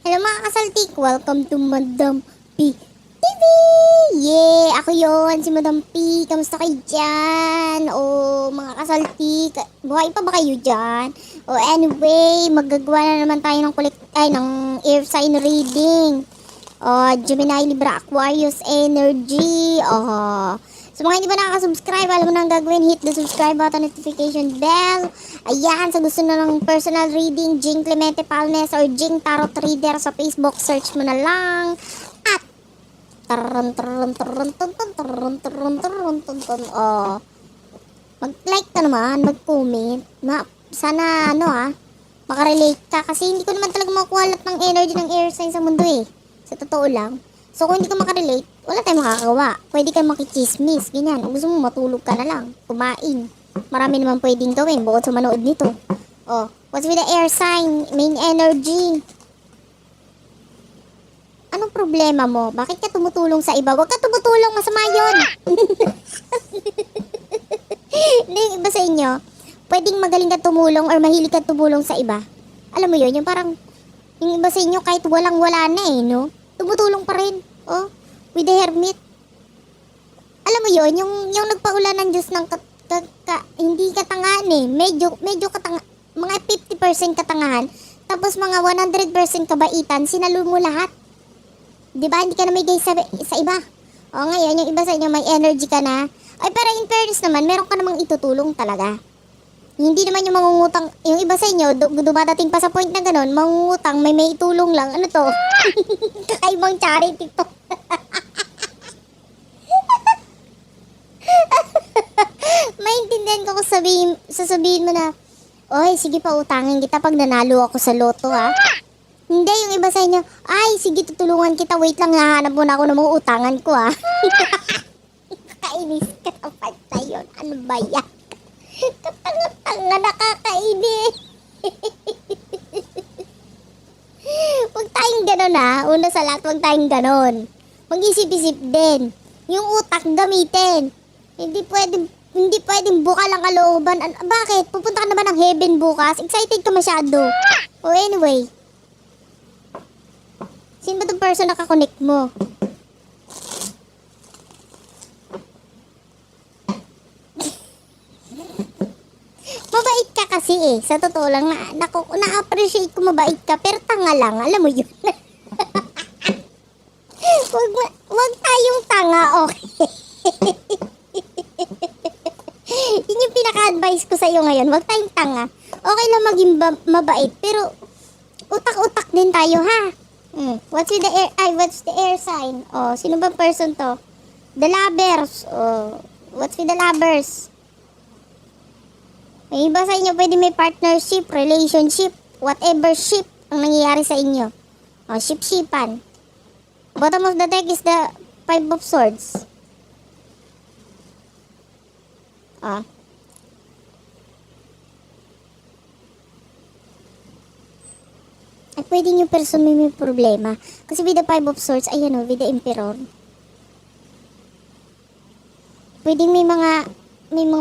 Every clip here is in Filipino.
Hello mga kasaltik, welcome to Madam P TV! Yeah, ako yon si Madam P. Kamusta kayo dyan? O mga kasaltik, buhay pa ba kayo dyan? O anyway, magagawa na naman tayo ng ng air sign reading. O Gemini, Libra, Aquarius energy. O sa mga hindi pa nakaka-subscribe, alam mo na ang gagawin, hit the subscribe button, notification bell. Ayan, sa gusto na ng personal reading, Jing Clemente Palmes or Jing Tarot Reader sa Facebook, search mo na lang. At oh, mag-like ka naman, mag-comment. Sana makarelate ka kasi hindi ko naman talaga makuha lahat ng energy ng air sign sa mundo eh. Sa totoo lang. So kung hindi ka makarelate, wala tayong makakagawa. Pwede kang makichismis, ganyan. Kung gusto mo matulog ka na lang, kumain. Marami naman pwedeng gawin bukod sa manood nito. Oh, what's with the air sign? Main energy. Anong problema mo? Bakit ka tumutulong sa iba? Huwag ka tumutulong, masama yun. Hindi, yung iba sa inyo, pwedeng magaling ka tumulong or mahilig ka tumulong sa iba. Alam mo yun, yung parang, yung iba sa inyo kahit walang-wala na eh, no? Tumutulong pa rin. Oh, with the hermit. Alam mo yun, yung nagpaulan ng Diyos ng hindi katangahan eh. Medyo mga 50% katangahan. Tapos mga 100% kabaitan, sinalo mo lahat. Diba? Hindi ka namigay sa iba. O ngayon, yung iba sa inyo may energy ka na. Ay, pero in fairness naman, meron ka namang itutulong talaga. Hindi naman yung mangungutang, yung iba sa inyo, dumadating pa sa point na ganun, mangungutang, may itulong lang. Ano to? Kakaibang charity to. Maintindihan ko kung sasabihin mo na, oy, sige pa, utangin kita pag nanalo ako sa loto, ha? Hindi, yung iba sa inyo, ay, sige, tutulungan kita, wait lang, nahanap muna ako ng mga utangan ko, ha? Kainis ka naman tayo. Ano ba yan? Katanga-tanga, nakakainis. Huwag tayong ganon, ha? Una sa lahat, huwag tayong ganon. Mag-isip-isip din. Yung utak gamitin. Hindi pwedeng buka lang kalooban. Bakit? Pupunta ka naman ng heaven bukas? Excited ka masyado. O anyway. Sino ba itong person na kakonect mo? Mabait ka kasi eh. Sa totoo lang, na-appreciate ko mabait ka. Pero tanga lang. Alam mo yun. Wag tayong tanga, okay? Yun yung pinaka-advice ko sa'yo ngayon. Wag tayong tanga. Okay lang maging mabait. Pero utak-utak din tayo, ha? What's the air sign? Oh, sino ba person to? The lovers. Oh, what's with the lovers? May iba sa inyo pwede may partnership, relationship, whatever ship ang nangyayari sa inyo. Oh, ship-shipan. Bottom of the deck is the Five of Swords. Ah. At pwede yung person may problema. Kasi with the Five of Swords, ayan o, with the Emperor. Pwede may mga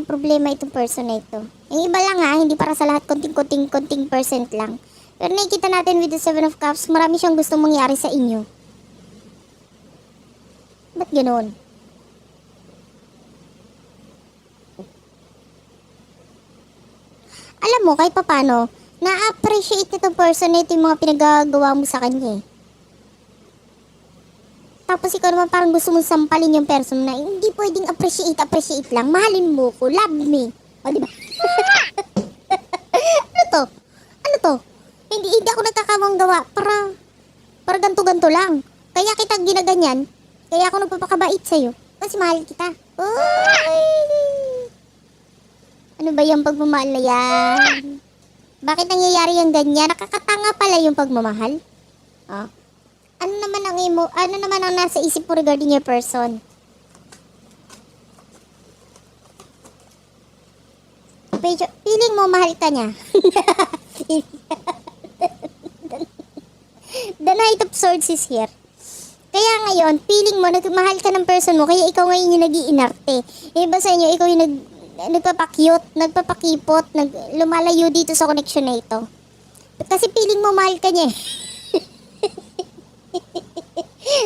problema itong person na ito. Yung iba lang ha, hindi para sa lahat, konting percent lang. Pero nakikita natin with the Seven of Cups, marami siyang gustong mangyari sa inyo. Ba't ganoon? Alam mo, kahit papano, na-appreciate nitong person na ito yung mga pinagagawa mo sa kanya eh. Tapos ikaw naman parang gusto mong sampalin yung person na hindi pwedeng appreciate lang. Mahalin mo ko, love me. O, diba? Ano to? Ano to? Hindi ako nagkakamang gawa para ganto-ganto lang. Kaya kita ginaganyan. Kaya ako nagpapakabait sa'yo. Kasi mahal kita. Uy! Ano ba yung pagmamahal na yan? Bakit nangyayari yung ganyan? Nakakatanga pala yung pagmamahal. Oh. Ano naman ang nasa isip mo regarding your person? Feeling mo mahal ka niya. The Knight of Swords is here. Kaya ngayon, feeling mo nagmahal ka ng person mo, kaya ikaw ngayon yung nag-iinarte. Iba sa inyo, ikaw yung nagpapakyut, nagpapakipot, lumalayo dito sa connection na ito. Kasi feeling mo mahal ka niya eh.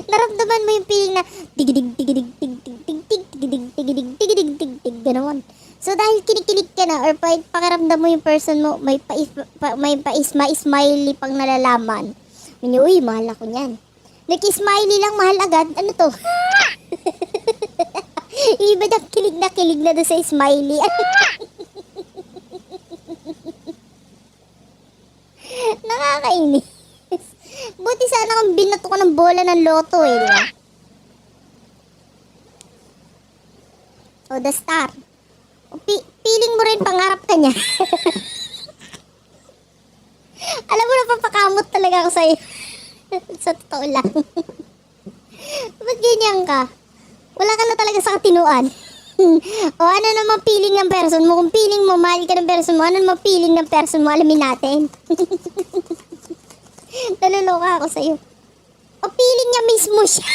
Naramdaman mo yung feeling na tigidig, tigidig, tig, tig, tig, tig, tigidig, tigidig, tigidig, tig, tig, ganoon. So, dahil kinikilig ka na or pakiramdam mo yung person mo, may smiley pang nalalaman. Uy, mahal ako niyan. Nag-smiley lang, mahal agad. Ano to? Iba na kilig na doon sa smiley. Nakakainis. Buti sana kung binato ko ng bola ng loto eh, di ba? O, the star. O, feeling mo rin pangarap ka niya. Alam mo na, papakamot talaga ako sa'yo. Sa totoo lang. Ba't ganyan ka? Wala ka na talaga sa katinuan. O ano naman feeling ng person mo? Kung feeling mo, mahal ka ng person mo, ano naman feeling ng person mo? Alamin natin. Naluloka ako sa'yo. O feeling niya mismo siya.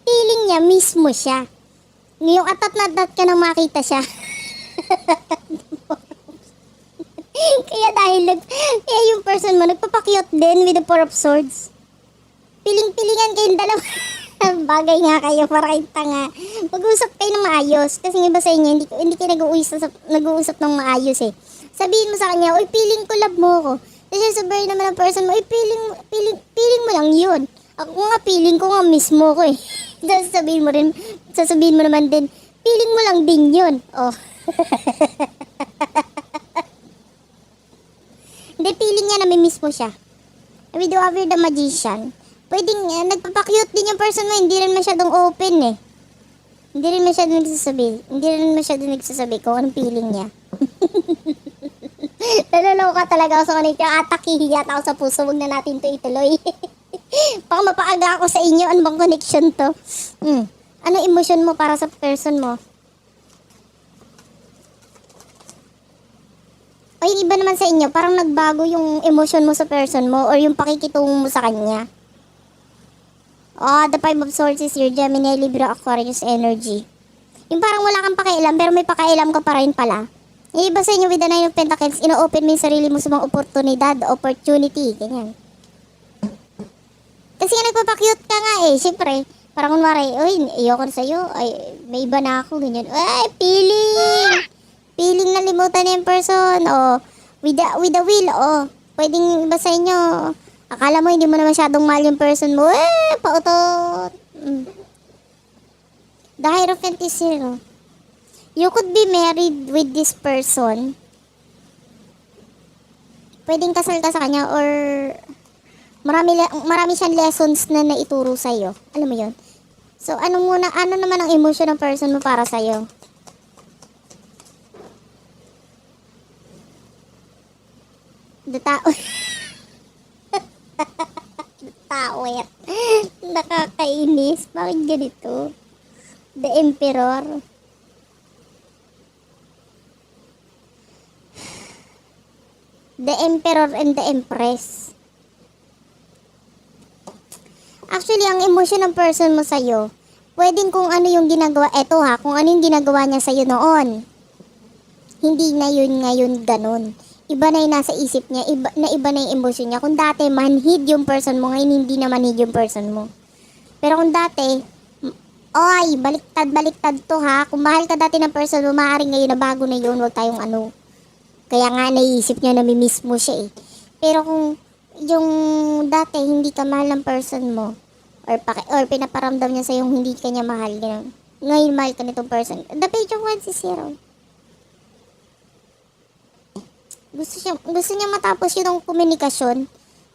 Feeling niya mismo siya. Ngayong atat na atat ka nang makita siya. Kaya yung person mo nagpapakyot din with the four of swords. Piling-pilingan kayong dalawa. Bagay nga kayo para kayong tanga. Mag-usap kayo ng maayos. Kasi nga ba sa inyo, hindi kayo nag-uusap ng maayos eh. Sabihin mo sa kanya, uy, feeling ko love mo ako. Kasi sabihin naman ng person mo, uy, feeling mo lang yun. Ako nga, feeling ko nga mismo ko eh. Sasabihin mo naman din, feeling mo lang din yun. Oh. Hindi, feeling niya na may mismo siya. With whoever the magician, pwedeng nagpapakyut din yung person mo, hindi rin masyadong open eh. Hindi rin masyadong nagsasabi kung anong feeling niya. Naloloka talaga ako sa kanito. Hiyat ako sa puso. Huwag na natin to ituloy. Baka mapaaga ako sa inyo. Ano bang connection to? Ano emotion mo para sa person mo? O yung iba naman sa inyo, parang nagbago yung emotion mo sa person mo or yung pakikitungo mo sa kanya. The Five of Swords is your Gemini, Libra, Aquarius energy. Yung parang wala kang pakialam pero may pakialam ka pa rin pala. Yung iba sa inyo with the Nine of Pentacles, ino-open mo yung sarili mo sa mga oportunidad, opportunity, ganyan. Kasi nga nagpapakyut ka nga eh, syempre. Parang kunwari, uy, ayoko na sa'yo, ay, may iba na ako, ganyan. Ay, feeling na limutan na yung person, with the will, pwedeng iba sa inyo, akala mo hindi mo na masyadong mahal yung person mo, pautot. The Hierophant is here. You could be married with this person. Pwedeng kasal ka sa kanya or marami siyang lessons na naituro sa'yo. Alam mo yun? So, ano naman ang emotion ng person mo para sa'yo? The tao. The tawet. Nakakainis. Bakit ganito? The Emperor. The Emperor and the Empress. Actually, ang emotion ng person mo sa'yo, pwedeng kung ano yung ginagawa, kung ano yung ginagawa niya sa'yo noon. Hindi na yun ngayon ganun. Iba na yung nasa isip niya, iba na yung emotion niya. Kung dati manhid yung person mo, ngayon hindi na manhid yung person mo. Pero kung dati, baliktad to ha. Kung mahal ka dati ng person mo, maaaring ngayon na bago na yun, huwag tayong Kaya nga naisip niya na mimiss mo siya eh. Pero kung yung dati hindi ka mahal ng person mo, or pinaparamdam niya sa'yo hindi ka niya mahal, gano'n. Ngayon mahal ka nitong person. The Page of Wands is zero. Gusto niya matapos yung komunikasyon.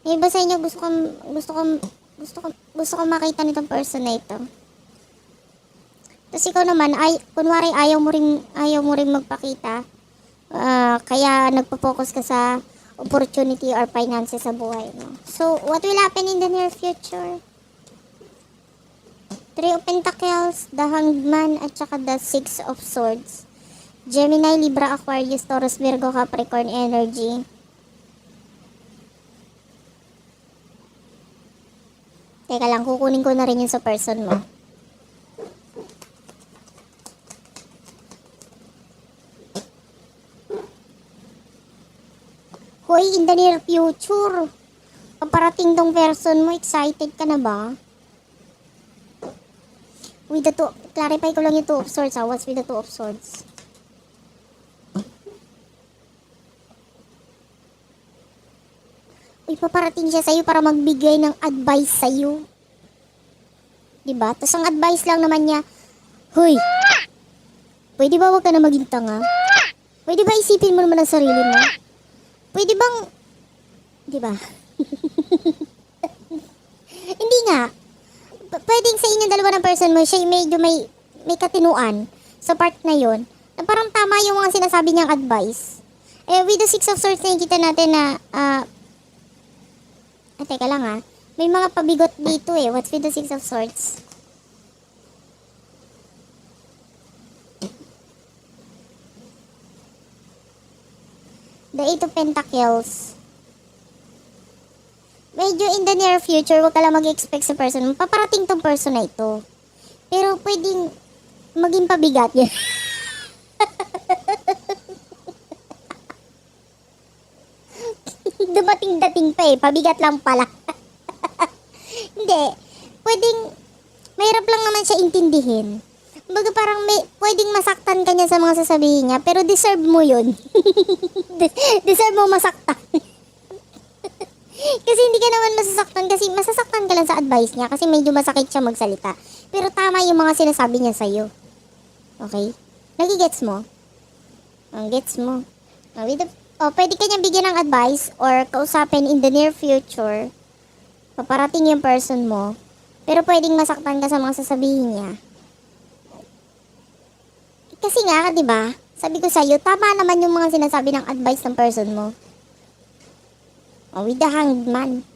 May iba sa inyo gusto ko makita nitong person na ito. Tapos ikaw naman, kunwari ayaw mo ring magpakita. Kaya nagpo-focus ka sa opportunity or finances sa buhay mo. So, what will happen in the near future? Three of Pentacles, the Hanged Man, at saka the Six of Swords. Gemini, Libra, Aquarius, Taurus, Virgo, Capricorn energy. Teka lang, kukunin ko na rin yun sa person mo. Hoy, in the near future. Paparating tong person mo, excited ka na ba? With the two, clarify ko lang yung two of swords ha. What's with the two of swords? Uy, paparating siya sa'yo para magbigay ng advice sa'yo. Diba? Tapos ang advice lang naman niya, Hoy, pwede ba wag ka na maging tanga? Pwede ba isipin mo naman ang sarili mo? Pwede bang, diba? Hindi nga. Pwedeng sa inyong dalawa ng person mo, siya medyo may katinuan sa part na yon. Na parang tama yung mga sinasabi niyang advice. With the Six of Swords, nakikita natin na, teka lang ha. May mga pabigot dito What's with the Six of Swords? The Eight of Pentacles. Medyo in the near future, wag ka lang mag-expect sa person. Paparating tong person na ito. Pero pwedeng maging pabigat yun. Dumating-dating pa pabigat lang pala. Hindi. Pwedeng, mahirap lang naman siya intindihin. Baga parang pwedeng masaktan ka niya sa mga sasabihin niya, pero deserve mo yun. Deserve mo masaktan. Kasi hindi ka naman masasaktan kasi masasaktan ka lang sa advice niya kasi medyo masakit siya magsalita. Pero tama yung mga sinasabi niya sa'yo. Okay? Nagigets mo? Ang gets mo. Pwede ka niyang bigyan ng advice or kausapin in the near future. Paparating yung person mo. Pero pwedeng masaktan ka sa mga sasabihin niya. Kasi nga, di ba? Sabi ko sa'yo, tama naman yung mga sinasabi ng advice ng person mo. With the Hanged Man.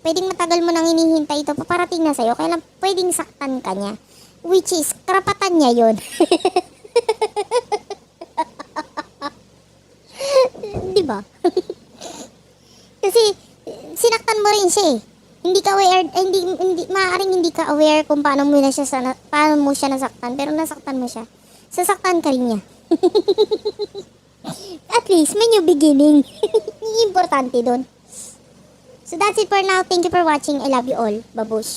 Pwedeng matagal mo nang hinihintay ito, paparating na sa'yo, kaya lang pwedeng saktan ka niya. Which is, karapatan niya yun. Di ba? Kasi, sinaktan mo rin siya Hindi ka aware, maaaring hindi ka aware kung paano mo siya nasaktan, pero nasaktan mo siya. Sasaktan ka rin niya. At least, may new beginning. Importante doon. So that's it for now. Thank you for watching. I love you all. Babush.